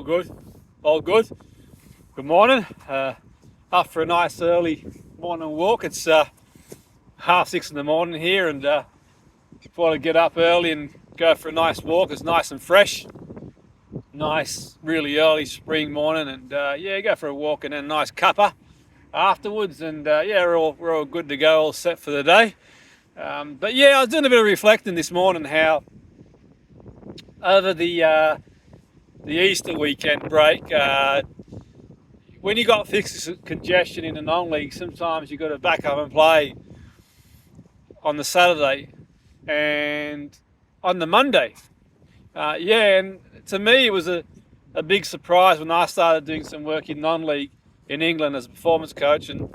All good. All good. Good morning. Up for a nice early morning walk. It's 6:30 in the morning here, and thought I'd get up early and go for a nice walk. It's nice and fresh. Nice, really early spring morning, and go for a walk and then a nice cuppa afterwards. And we're all good to go, all set for the day. I was doing a bit of reflecting this morning how over the Easter weekend break, when you got fixed congestion in the non-league, sometimes you got to back up and play on the Saturday and on the Monday. And to me, it was a big surprise when I started doing some work in non-league in England as a performance coach, and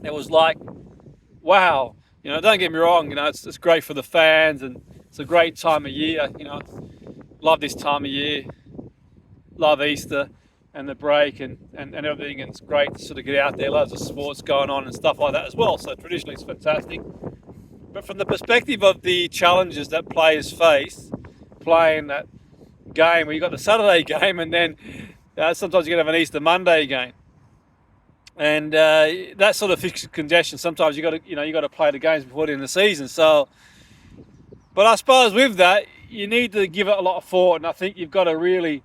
it was like, wow. Don't get me wrong. It's great for the fans, and it's a great time of year. Love this time of year. Love Easter and the break and everything. And it's great to sort of get out there. Loads of sports going on and stuff like that as well. So traditionally, it's fantastic. But from the perspective of the challenges that players face playing that game, where you got the Saturday game, and then sometimes you can have an Easter Monday game. And that sort of fixed congestion, sometimes you got to play the games before the end of the season. So, but I suppose with that, you need to give it a lot of thought, and I think you've got to really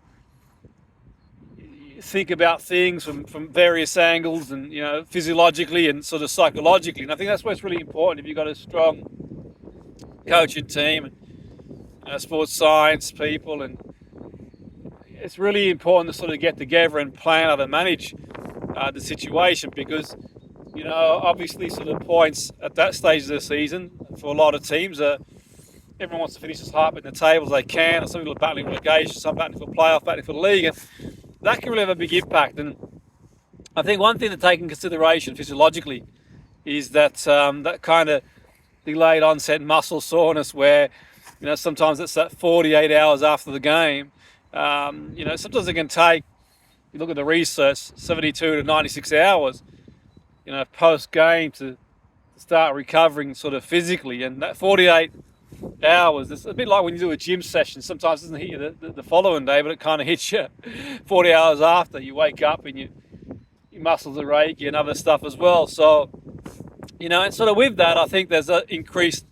think about things from various angles, and physiologically and sort of psychologically. And I think that's what's really important if you've got a strong coaching team and sports science people, and it's really important to sort of get together and plan how to manage the situation, because obviously sort of points at that stage of the season for a lot of teams everyone wants to finish as high up in the table as they can, and some people are battling relegation, some battling for playoff, battling for the league, and that can really have a big impact. And I think one thing to take in consideration physiologically is that that kind of delayed onset muscle soreness, where sometimes it's that 48 hours after the game. Sometimes it can take, you look at the research, 72 to 96 hours, post game to start recovering sort of physically. And that 48 hours, it's a bit like when you do a gym session. Sometimes it doesn't hit you the following day, but it kind of hits you 40 hours after. You wake up and your muscles are achy and other stuff as well. So, and sort of with that, I think there's an increased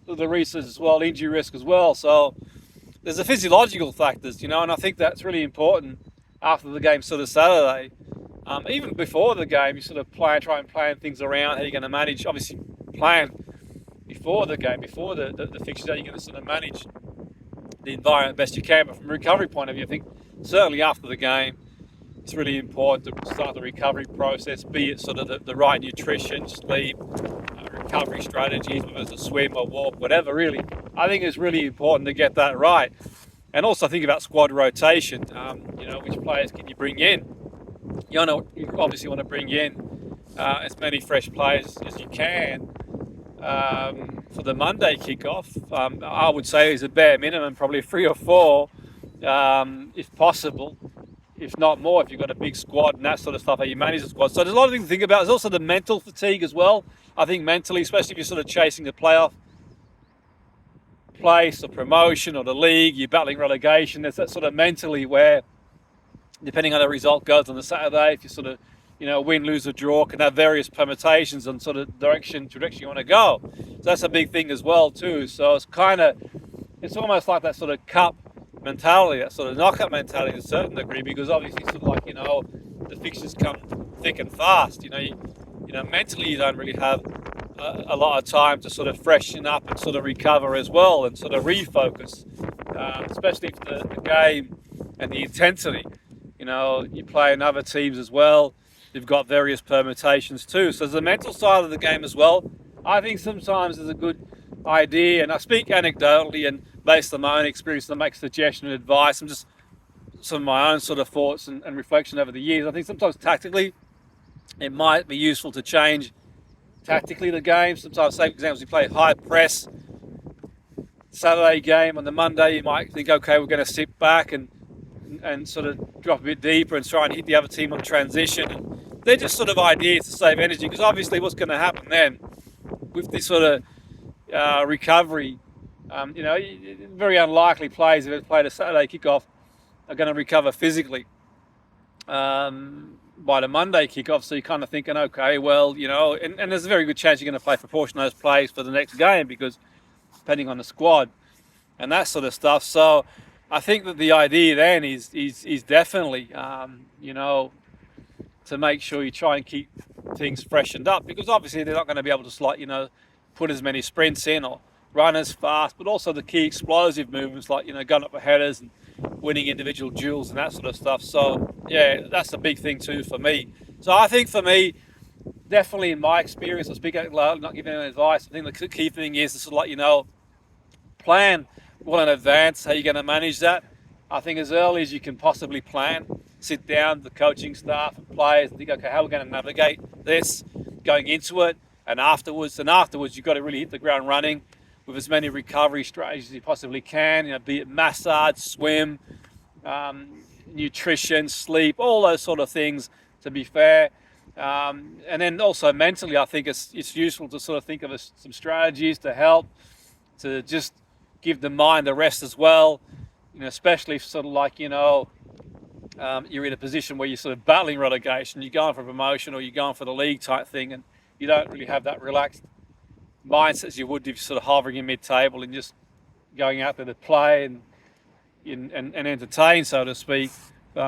the research as well, injury risk as well. So there's the physiological factors, and I think that's really important after the game sort of Saturday. Even before the game, you sort of try and plan things around how you're going to manage. Obviously, plan before the game, before the fixtures, how you're going to sort of manage the environment best you can. But from a recovery point of view, I think certainly after the game, it's really important to start the recovery process, be it sort of the right nutrition, sleep, recovery strategies, whether it's a swim or walk, whatever, really. I think it's really important to get that right. And also think about squad rotation, which players can you bring in? You obviously want to bring in as many fresh players as you can for the Monday kickoff. I would say is a bare minimum, probably 3 or 4, if possible, if not more, if you've got a big squad and that sort of stuff, how you manage the squad. So there's a lot of things to think about. There's also the mental fatigue as well. I think mentally, especially if you're sort of chasing the playoff place or promotion or the league, you're battling relegation. There's that sort of mentally where, depending on how the result goes on the Saturday, if you sort of, win, lose, or draw, can have various permutations on sort of direction you want to go. So that's a big thing as well too. So it's almost like that sort of cup mentality, that sort of knockout mentality to a certain degree, because obviously sort of like, the fixtures come thick and fast. Mentally you don't really have a lot of time to sort of freshen up and sort of recover as well, and sort of refocus, especially for the game and the intensity. You play in other teams as well. You've got various permutations too. So there's the mental side of the game as well. I think sometimes there's a good idea, and I speak anecdotally and based on my own experience to make suggestion and advice, and just some of my own sort of thoughts and reflection over the years. I think sometimes tactically it might be useful to change tactically the game. Sometimes, say for example, you play high press Saturday game, on the Monday you might think, okay, we're going to sit back and sort of drop a bit deeper and try and hit the other team on transition. And they're just sort of ideas to save energy, because obviously what's going to happen then with this sort of recovery, very unlikely players, if they played a Saturday kickoff, are going to recover physically by the Monday kickoff. So you're kind of thinking, okay, well, and there's a very good chance you're going to play a proportion of those plays for the next game, because depending on the squad and that sort of stuff. So I think that the idea then is definitely, to make sure you try and keep things freshened up, because obviously they're not going to be able to put as many sprints in or run as fast, but also the key explosive movements like, gun up for headers and winning individual duels and that sort of stuff. So yeah, that's a big thing too for me. So I think for me, definitely in my experience, I'll speak out loud, not giving any advice. I think the key thing is to sort of plan well in advance how you're going to manage that. I think as early as you can possibly plan, sit down with the coaching staff and players and think, okay, how are we going to navigate this going into it and afterwards? And afterwards, you've got to really hit the ground running with as many recovery strategies as you possibly can, be it massage, swim, nutrition, sleep, all those sort of things, to be fair. And then also mentally, I think it's useful to sort of think of some strategies to help to just give the mind a rest as well, especially if sort of like, you're in a position where you're sort of battling relegation, you're going for promotion or you're going for the league type thing, and you don't really have that relaxed mindset as you would if you're sort of hovering in mid-table and just going out there to play and entertain, so to speak,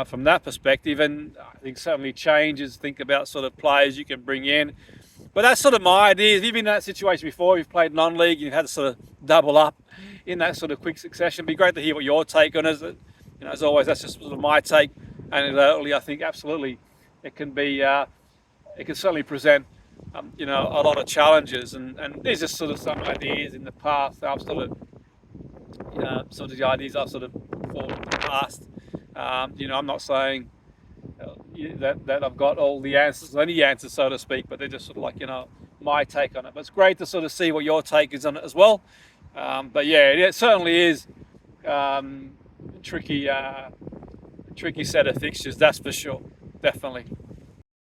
from that perspective. And I think certainly changes, think about sort of players you can bring in. But that's sort of my idea. If you've been in that situation before, you've played non-league, you've had to sort of double up in that sort of quick succession, it'd be great to hear what your take on it is. As always, that's just sort of my take. Anecdotally, I think absolutely it can be, it can certainly present, a lot of challenges. And these are sort of some ideas in the past. I've sort of the ideas I've sort of thought in the past. I'm not saying that I've got all the answers, any answers, so to speak, but they're just sort of like, my take on it. But it's great to sort of see what your take is on it as well. But yeah, it certainly is tricky set of fixtures, that's for sure, definitely.